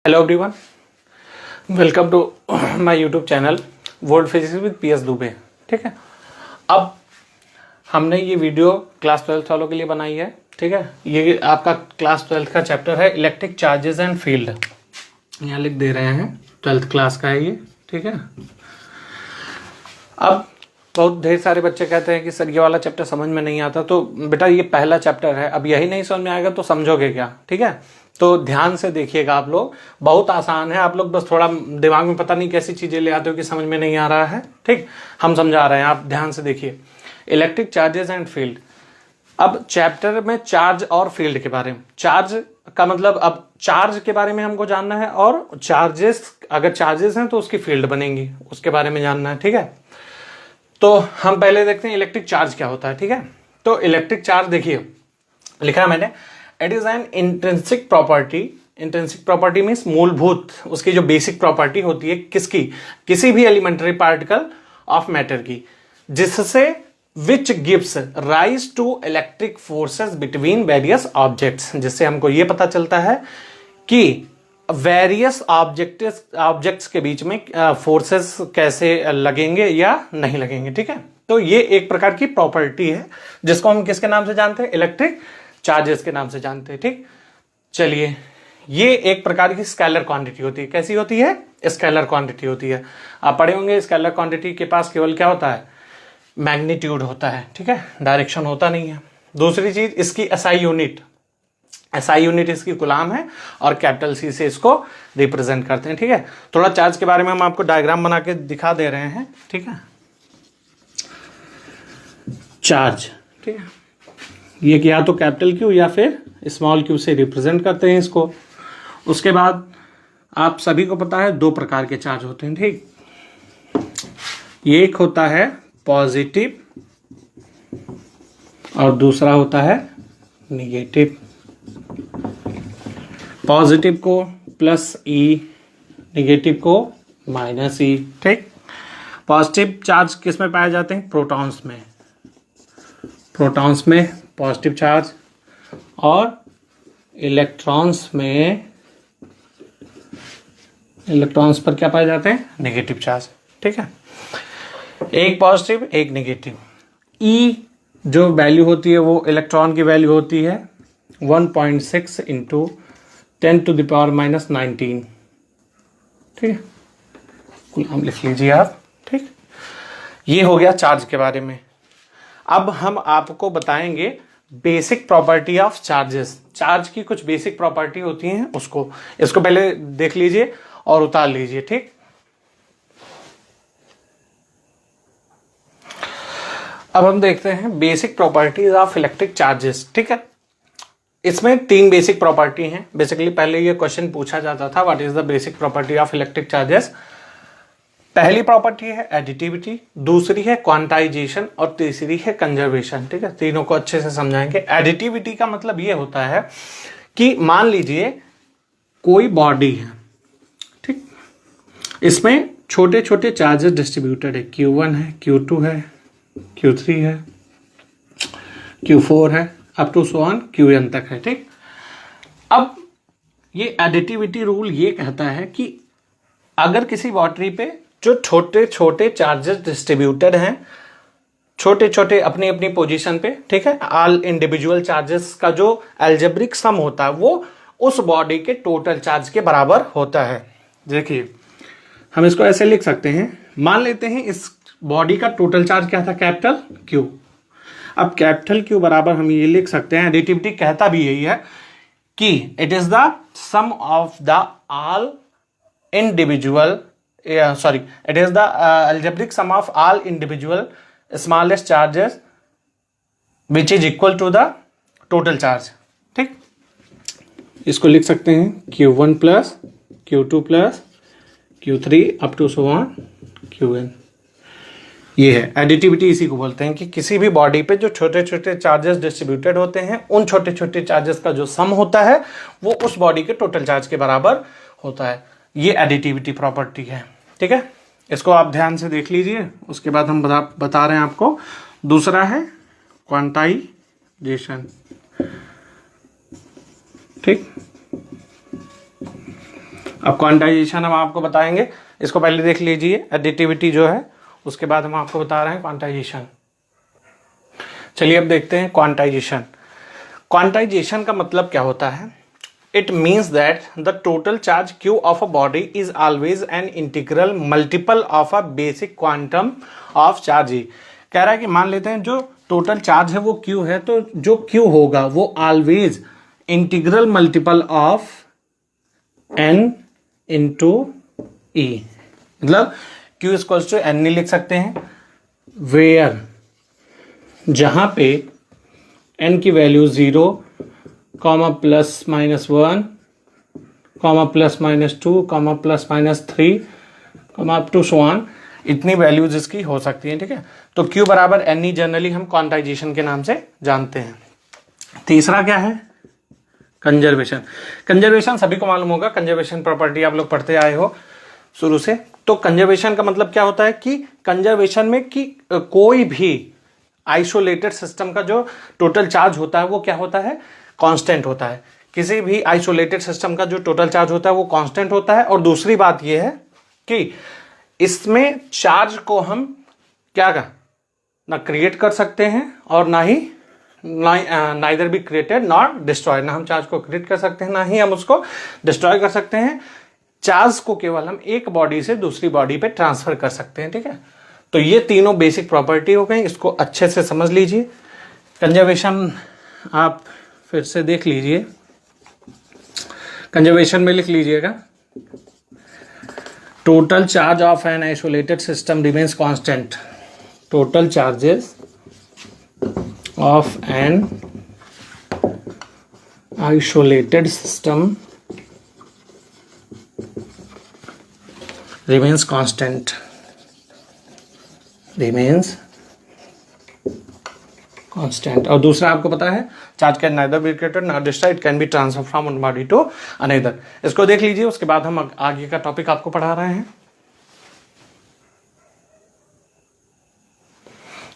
Hello everyone, welcome to my YouTube channel world physics with PS Dubey. ठीक है, अब हमने ये वीडियो क्लास 12 वालों के लिए बनाई है। ठीक है, ये आपका क्लास 12 का चैप्टर है इलेक्ट्रिक चार्जेस एंड फील्ड। यहाँ लिख दे रहे हैं 12th क्लास का है ये। ठीक है, अब बहुत ढेर सारे बच्चे कहते हैं कि सर ये वाला चैप्टर समझ में नहीं आता। तो बेटा ये पहला चैप्टर है, अब यही नहीं समझ में आएगा तो समझोगे क्या? ठीक है, तो ध्यान से देखिएगा आप लोग, बहुत आसान है। आप लोग बस थोड़ा दिमाग में पता नहीं कैसी चीजें ले आते हो कि समझ में नहीं आ रहा है। ठीक, हम समझा रहे हैं, आप ध्यान से देखिए। Electric charges and field. अब चैप्टर में चार्ज और फील्ड के बारे में, चार्ज का मतलब अब चार्ज के बारे में हमको जानना है, और चार्जेस, अगर चार्जेस हैं तो उसकी फील्ड बनेंगी, उसके बारे में जानना है। ठीक है, तो हम पहले देखते हैं इलेक्ट्रिक चार्ज क्या होता है। ठीक है, तो इलेक्ट्रिक चार्ज देखिए, लिखा है मैंने, it is an intrinsic property. Intrinsic property means मूलभूत, उसकी जो बेसिक प्रॉपर्टी होती है किसकी, किसी भी एलिमेंट्री पार्टिकल ऑफ मैटर की, जिससे which gives rise to electric forces between various objects, जिससे हमको यह पता चलता है कि वेरियस ऑब्जेक्ट्स के बीच में फोर्सेस कैसे लगेंगे या नहीं लगेंगे। ठीक है, तो ये एक प्रकार की प्रॉपर्टी है जिसको हम किसके नाम से जानते हैं, इलेक्ट्रिक चार्जेस के नाम से जानते हैं। ठीक, चलिए, ये एक प्रकार की स्केलर क्वांटिटी होती है। कैसी होती है? स्केलर क्वांटिटी होती है। आप पढ़े होंगे स्केलर क्वांटिटी के पास केवल क्या होता है, मैग्नीट्यूड होता है। ठीक है, डायरेक्शन होता नहीं है। दूसरी चीज, इसकी एसआई यूनिट, एसआई यूनिट इसकी कूलाम है, और कैपिटल सी से इसको रिप्रेजेंट करते हैं। ठीक है, थोड़ा चार्ज के बारे में हम आपको डायग्राम बना के दिखा दे रहे हैं। ठीक है, चार्ज, ठीक है, ये या तो कैपिटल क्यू या फिर स्मॉल क्यू से रिप्रेजेंट करते हैं इसको। उसके बाद आप सभी को पता है दो प्रकार के चार्ज होते हैं। ठीक, एक होता है पॉजिटिव और दूसरा होता है निगेटिव। पॉजिटिव को प्लस ई, निगेटिव को माइनस ई। ठीक, पॉजिटिव चार्ज किस में पाए जाते हैं, प्रोटॉन्स में, प्रोटॉन्स में पॉजिटिव चार्ज, और इलेक्ट्रॉन्स में, इलेक्ट्रॉन्स पर क्या पाए जाते हैं, नेगेटिव चार्ज। ठीक है, एक पॉजिटिव एक नेगेटिव। ई जो वैल्यू होती है वो इलेक्ट्रॉन की वैल्यू होती है 1.6 इंटू 10⁻⁻19। ठीक है, कूलाम लिख लीजिए आप। ठीक, ये हो गया चार्ज के बारे में। अब हम आपको बताएंगे basic property of charges. Charge की कुछ बेसिक प्रॉपर्टी होती हैं, उसको, इसको पहले देख लीजिए और उतार लीजिए। ठीक, अब हम देखते हैं basic properties of electric charges. ठीक है, इसमें तीन बेसिक प्रॉपर्टी हैं। बेसिकली पहले ये क्वेश्चन पूछा जाता था, what is the basic property of electric charges. पहली प्रॉपर्टी है एडिटिविटी, दूसरी है क्वांटाइजेशन, और तीसरी है कंजर्वेशन। ठीक है, तीनों को अच्छे से समझाएंगे। एडिटिविटी का मतलब ये होता है कि मान लीजिए कोई बॉडी है, ठीक, इसमें छोटे छोटे चार्जेस डिस्ट्रीब्यूटेड है, Q1 है, Q2 है, Q3 है, Q4 है, up to so on Qn तक है। ठीक, अब ये एडिटिविटी रूल ये कहता है कि अगर किसी बॉडी पे जो छोटे छोटे चार्जेस डिस्ट्रीब्यूटेड हैं, छोटे छोटे अपनी अपनी पोजीशन पे, ठीक है, ऑल इंडिविजुअल चार्जेस का जो अलजेब्रिक सम होता है वो उस बॉडी के टोटल चार्ज के बराबर होता है। देखिए, हम इसको ऐसे लिख सकते हैं, मान लेते हैं इस बॉडी का टोटल चार्ज क्या था, कैपिटल क्यू। अब कैपिटल क्यू बराबर हम ये लिख सकते हैं, एडिटिविटी कहता भी यही है कि it is the sum of the all individual, sorry, it is the algebraic sum of all individual smallest charges which is equal to the total charge। ठीक, इसको लिख सकते हैं Q1 plus Q2 plus Q3 up to so on Qn। ये है additivity, इसी को बोलते हैं कि किसी भी बॉडी पे जो छोटे छोटे चार्जेस डिस्ट्रीब्यूटेड होते हैं, उन छोटे छोटे चार्जेस का जो सम होता है वो उस बॉडी के टोटल चार्ज के बराबर होता है। ये एडिटिविटी प्रॉपर्टी है। ठीक है, इसको आप ध्यान से देख लीजिए। उसके बाद हम बता रहे हैं आपको, दूसरा है क्वांटाइजेशन। ठीक, अब क्वांटाइजेशन हम आपको बताएंगे, इसको पहले देख लीजिए एडिटिविटी जो है, उसके बाद हम आपको बता रहे हैं क्वांटाइजेशन। चलिए अब देखते हैं क्वांटाइजेशन। क्वांटाइजेशन का मतलब क्या होता है? It means that the total charge Q of a body is always an integral multiple of a basic quantum of charge E। कह रहा है कि मान लेते हैं जो टोटल चार्ज है वो Q है, तो जो Q होगा वो always integral multiple of N into E। मतलब Q इक्वल्स टू N नहीं लिख सकते हैं, वेयर जहां पे N की value 0, comma plus minus 1, comma plus minus 2, comma plus minus 3, comma up to so on, इतनी वैल्यूज इसकी हो सकती हैं। ठीक है, तो Q बराबर N जनरली हम क्वांटाइजेशन के नाम से जानते हैं। तीसरा क्या है? कंजर्वेशन। कंजर्वेशन सभी को मालूम होगा, कंजर्वेशन प्रॉपर्टी आप लोग पढ़ते आए हो शुरू से। तो कंजर्वेशन का मतलब क्या होता है कि कंजर्वेशन में कि कोई भी आइसोलेटेड सिस्टम का जो टोटल चार्ज होता है वो क्या होता है? कांस्टेंट होता है। किसी भी आइसोलेटेड सिस्टम का जो टोटल चार्ज होता है वो कांस्टेंट होता है। और दूसरी बात यह है कि इसमें चार्ज को हम क्या ना क्रिएट कर सकते हैं और ना ही neither be created not destroy. ना हम चार्ज को क्रिएट कर सकते हैं ना ही हम उसको डिस्ट्रॉय कर सकते हैं। चार्ज को केवल हम एक बॉडी से दूसरी बॉडी पे ट्रांसफर कर सकते हैं। ठीक है, तो ये तीनों बेसिक प्रॉपर्टी हो गई, इसको अच्छे से समझ लीजिए। कंजर्वेशन आप फिर से देख लीजिए, कंजर्वेशन में लिख लीजिएगा, total charge of an isolated system remains constant. Total charges of an isolated system remains constant, remains constant. और दूसरा आपको पता है charge can neither be created not destroyed, it can be transfer from one body to another. इसको देख लीजिए, उसके बाद हम आगे का टॉपिक आपको पढ़ा रहे हैं।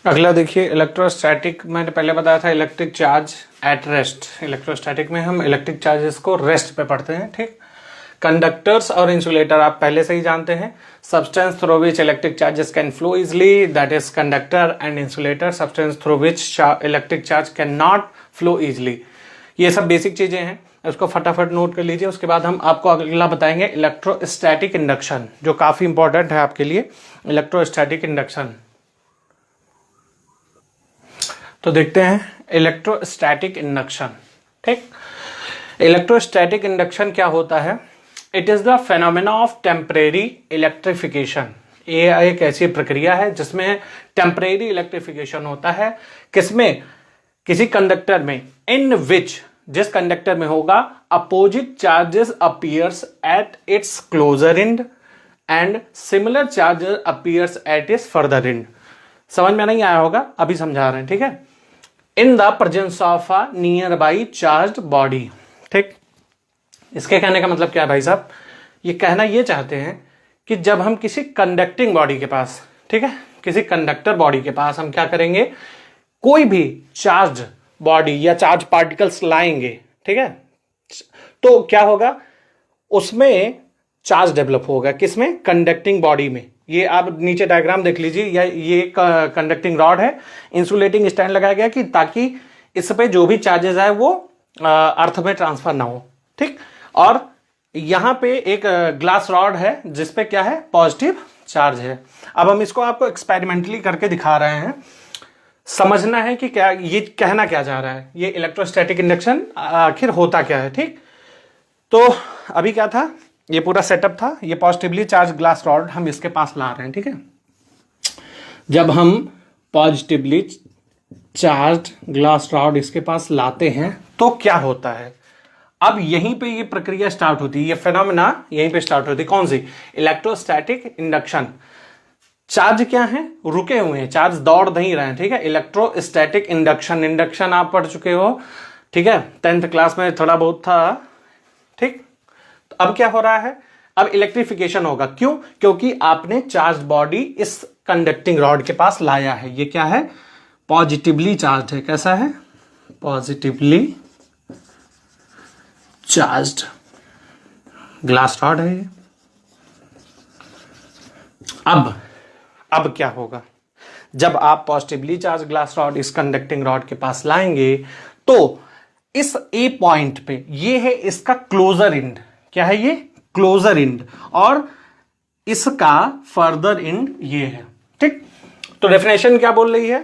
अगला देखिए इलेक्ट्रोस्टैटिक। मैंने पहले बताया था electric charge at rest. Electrostatic में हम इलेक्ट्रिक चार्जेस को रेस्ट पे पढ़ते हैं। ठीक, कंडक्टर्स और इंसुलेटर आप पहले से ही जानते हैं। Substance through which electric charges can flow easily, that is conductor and insulator. Substance through which electric charge can not flow easily. ये सब बेसिक चीजें हैं, इसको फटाफट नोट कर लीजिए। उसके बाद हम आपको अगला बताएंगे इलेक्ट्रोस्टैटिक इंडक्शन, जो काफी इंपॉर्टेंट है आपके लिए। इलेक्ट्रोस्टैटिक इंडक्शन तो देखते हैं इलेक्ट्रोस्टैटिक इंडक्शन। ठीक, इलेक्ट्रोस्टैटिक इंडक्शन क्या होता है? It is the phenomena of temporary electrification. ये एक ऐसी प्रक्रिया है जिसमें टेम्परेरी इलेक्ट्रिफिकेशन होता है। किसमें? किसी कंडक्टर में, इन विच, जिस कंडक्टर में होगा opposite charges appears at it's closer and and similar charges appears at its further and. समझ में नहीं आया होगा, अभी समझा रहे हैं। ठीक है, in the presence of a near by charge body. ठीक, इसके कहने का मतलब क्या है भाई साहब? ये कहना ये चाहते हैं कि जब हम किसी कंडक्टिंग बॉडी के पास, ठीक है, किसी कंडक्टर बॉडी के पास हम क्या करेंगे, कोई भी चार्ज बॉडी या चार्ज पार्टिकल्स लाएंगे, ठीक है, तो क्या होगा? उसमें चार्ज डेवलप होगा। किसमें? कंडक्टिंग बॉडी में। ये आप नीचे डायग्राम देख लीजिए, या ये कंडक्टिंग रॉड है, इंसुलेटिंग स्टैंड लगाया गया कि ताकि इस पे जो भी चार्जेस है वो अर्थ में ट्रांसफर ना हो। ठीक, और यहां पे एक ग्लास रॉड है जिसपे क्या है? पॉजिटिव चार्ज है। अब हम इसको आपको एक्सपेरिमेंटली करके दिखा रहे हैं, समझना है कि क्या ये कहना क्या चाह रहा है, ये इलेक्ट्रोस्टैटिक इंडक्शन आखिर होता क्या है। ठीक, तो अभी क्या था, ये पूरा सेटअप था, ये पॉजिटिवली चार्ज ग्लास रॉड हम इसके पास ला रहे हैं। ठीक है, जब हम पॉजिटिवली चार्ज ग्लास रॉड इसके पास लाते हैं तो क्या होता है? अब यहीं पे ये प्रक्रिया स्टार्ट होती है, ये फेनोमेना यहीं पे स्टार्ट होती है। कौन सी? Electrostatic induction. चार्ज क्या है? रुके हुए हैं, चार्ज दौड़ नहीं रहे हैं। ठीक है, इलेक्ट्रोस्टैटिक इंडक्शन। इंडक्शन आप पढ़ चुके हो, ठीक है, 10th क्लास में थोड़ा बहुत था। ठीक, तो अब क्या हो रहा है? अब इलेक्ट्रिफिकेशन होगा। क्यों? क्योंकि आपने चार्ज बॉडी इस कंडक्टिंग रॉड के पास लाया है। ये क्या है? पॉजिटिवली चार्ज है। कैसा है? Positively charged. ग्लास रॉड है ये। अब क्या होगा, जब आप पॉजिटिवली चार्ज ग्लास रॉड इस कंडक्टिंग रॉड के पास लाएंगे तो इस ए पॉइंट पे ये है इसका क्लोजर एंड। क्या है ये? Closer and. और इसका फर्दर एंड ये है। ठीक, तो डेफिनेशन क्या बोल रही है?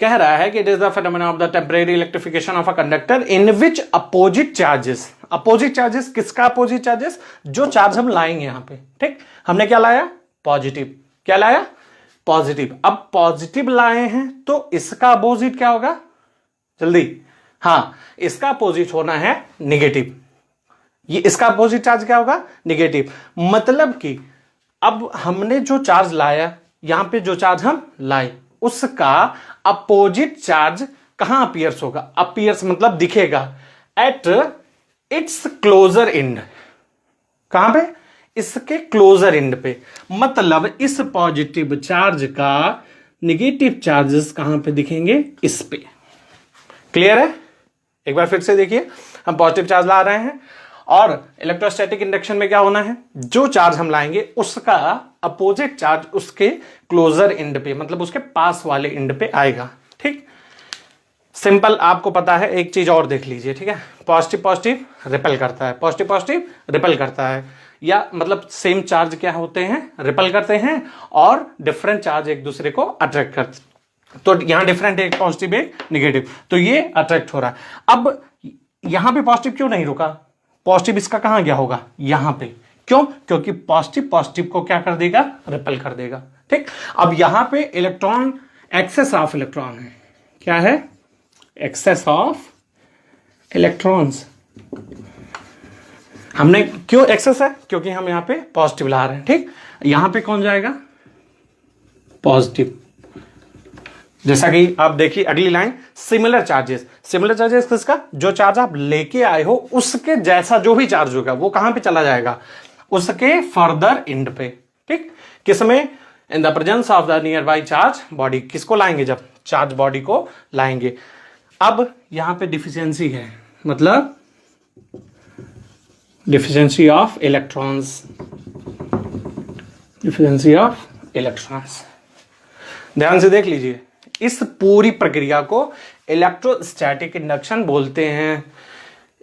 कह रहा है कि it is the phenomena of the temporary electrification of a conductor in which opposite charges. Opposite charges किसका अपोजिट चार्जेस? जो चार्ज हम लाएंगे यहां पे। ठीक, हमने क्या लाया? पॉजिटिव। क्या लाया? पॉजिटिव। अब पॉजिटिव लाए हैं तो इसका अपोजिट क्या होगा? जल्दी। हाँ, इसका अपोजिट होना है निगेटिव। ये इसका अपोजिट चार्ज क्या होगा? निगेटिव। मतलब कि अब हमने जो चार्ज लाया, यहां पे जो चार्ज हम लाए उसका अपोजिट चार्ज कहां अपीयर्स होगा? अपीयर्स मतलब दिखेगा एट इट्स क्लोजर एंड। कहां पे? इसके क्लोजर एंड पे। मतलब इस पॉजिटिव चार्ज का नेगेटिव चार्जेस कहां पे दिखेंगे? इस पे। क्लियर है? एक बार फिर से देखिए, हम पॉजिटिव चार्ज ला रहे हैं और इलेक्ट्रोस्टैटिक इंडक्शन में क्या होना है? जो चार्ज हम लाएंगे उसका अपोजिट चार्ज उसके क्लोजर एंड पे, मतलब उसके पास वाले एंड पे आएगा। ठीक, सिंपल, आपको पता है। एक चीज और देख लीजिए, ठीक है? पॉजिटिव पॉजिटिव रिपेल करता है, पॉजिटिव पॉजिटिव रिपेल करता है, या मतलब सेम चार्ज क्या होते हैं? रिपेल करते हैं, और डिफरेंट चार्ज एक दूसरे को अट्रैक्ट करते हैं। तो यहां डिफरेंट, एक पॉजिटिव एक निगेटिव, तो ये अट्रैक्ट हो रहा है। अब यहां पे पॉजिटिव क्यों नहीं रुका? पॉजिटिव इसका कहां गया होगा? यहां पे। क्यों? क्योंकि पॉजिटिव पॉजिटिव को क्या कर देगा? रिपेल कर देगा। ठीक, अब यहां पे इलेक्ट्रॉन, एक्सेस ऑफ इलेक्ट्रॉन है। क्या है? Excess of electrons. हमने क्यों एक्सेस है? क्योंकि हम यहां पे पॉजिटिव ला रहे हैं। ठीक, यहां पे कौन जाएगा? पॉजिटिव। जैसा कि आप देखिए अगली line, similar charges. Similar charges किसका? जो चार्ज आप लेके आए हो उसके जैसा जो भी चार्ज होगा वो कहां पे चला जाएगा? उसके फर्दर एंड पे। ठीक, किसमें? In the presence of the near by charge body. किसको लाएंगे? जब चार्ज बॉडी को लाएंगे। अब यहां पे डिफिशियंसी है, मतलब deficiency of electrons. Deficiency of electrons, ध्यान से देख लीजिए। इस पूरी प्रक्रिया को इलेक्ट्रोस्टैटिक इंडक्शन बोलते हैं।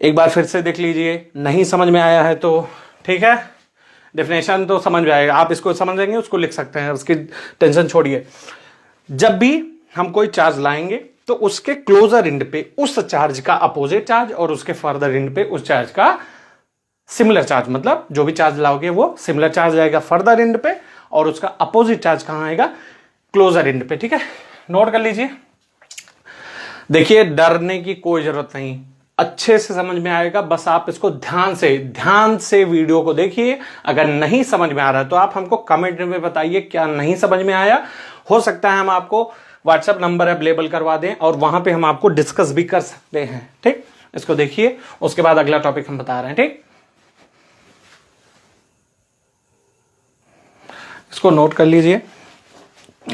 एक बार फिर से देख लीजिए, नहीं समझ में आया है तो ठीक है, डेफिनेशन तो समझ में आएगा। आप इसको समझेंगे, उसको लिख सकते हैं, उसकी टेंशन छोड़िए। जब भी हम कोई चार्ज लाएंगे तो उसके क्लोजर एंड पे उस चार्ज का अपोजिट चार्ज और उसके फर्दर एंड पे उस चार्ज का सिमिलर चार्ज, मतलब जो भी चार्ज लाओगे वो सिमिलर चार्ज आएगा फर्दर एंड पे, और उसका अपोजिट चार्ज कहां आएगा? क्लोजर एंड पे। ठीक है, नोट कर लीजिए। देखिए, डरने की कोई जरूरत नहीं, अच्छे से समझ में आएगा। बस आप इसको ध्यान से वीडियो को देखिए। अगर नहीं समझ में आ रहा है तो आप हमको कमेंट में बताइए क्या नहीं समझ में आया। हो सकता है हम आपको व्हाट्सएप नंबर अवेलेबल करवा दें और वहां पे हम आपको डिस्कस भी कर सकते हैं। ठीक, इसको देखिए, उसके बाद अगला टॉपिक हम बता रहे हैं। ठीक, इसको नोट कर लीजिए।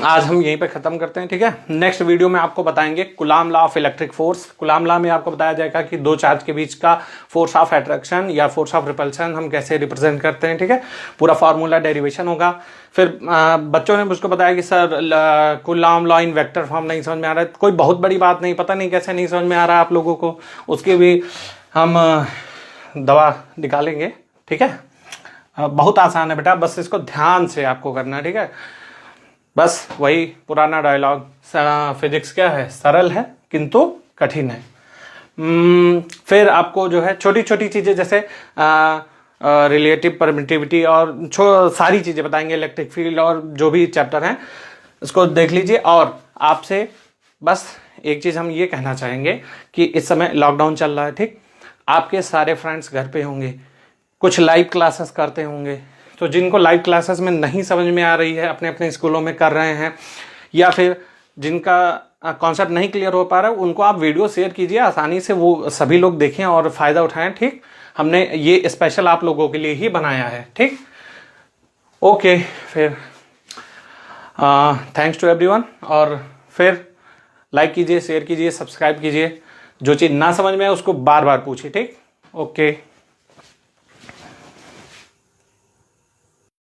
आज हम यहीं पे खत्म करते हैं। ठीक है, नेक्स्ट वीडियो में आपको बताएंगे कुलाम law of electric force. कुलाम law में आपको बताया जाएगा कि दो चार्ज के बीच का फोर्स ऑफ अट्रैक्शन या फोर्स ऑफ रिपल्शन हम कैसे रिप्रेजेंट करते हैं। ठीक है, पूरा फॉर्मूला डेरिवेशन होगा। फिर बच्चों ने मुझको बताया कि sir कुलाम law in vector form नहीं समझ में आ रहा है। कोई बहुत बड़ी बात नहीं, पता नहीं कैसे नहीं समझ में आ रहा है आप लोगों को, उसकी भी हम दवा निकालेंगे। ठीक है, बहुत आसान है बेटा, बस इसको ध्यान से आपको करना है। ठीक है, बस वही पुराना डायलॉग, फिजिक्स क्या है? सरल है किंतु कठिन है। फिर आपको जो है छोटी छोटी चीजें जैसे रिलेटिव परमिटिविटी और सारी चीजें बताएंगे, इलेक्ट्रिक फील्ड और जो भी चैप्टर हैं इसको देख लीजिए। और आपसे बस एक चीज हम ये कहना चाहेंगे कि इस समय लॉकडाउन चल रहा है। ठीक, आपके सारे फ्रेंड्स घर पे होंगे, कुछ लाइव क्लासेस करते होंगे, तो जिनको लाइव क्लासेस में नहीं समझ में आ रही है अपने अपने स्कूलों में कर रहे हैं, या फिर जिनका कॉन्सेप्ट नहीं क्लियर हो पा रहा है, उनको आप वीडियो शेयर कीजिए, आसानी से वो सभी लोग देखें और फायदा उठाएं। ठीक, हमने ये स्पेशल आप लोगों के लिए ही बनाया है। ठीक, ओके, फिर थैंक्स टू एवरीवन। और फिर लाइक कीजिए, शेयर कीजिए, सब्सक्राइब कीजिए। जो चीज़ ना समझ में आए उसको बार बार पूछिए। ठीक, ओके।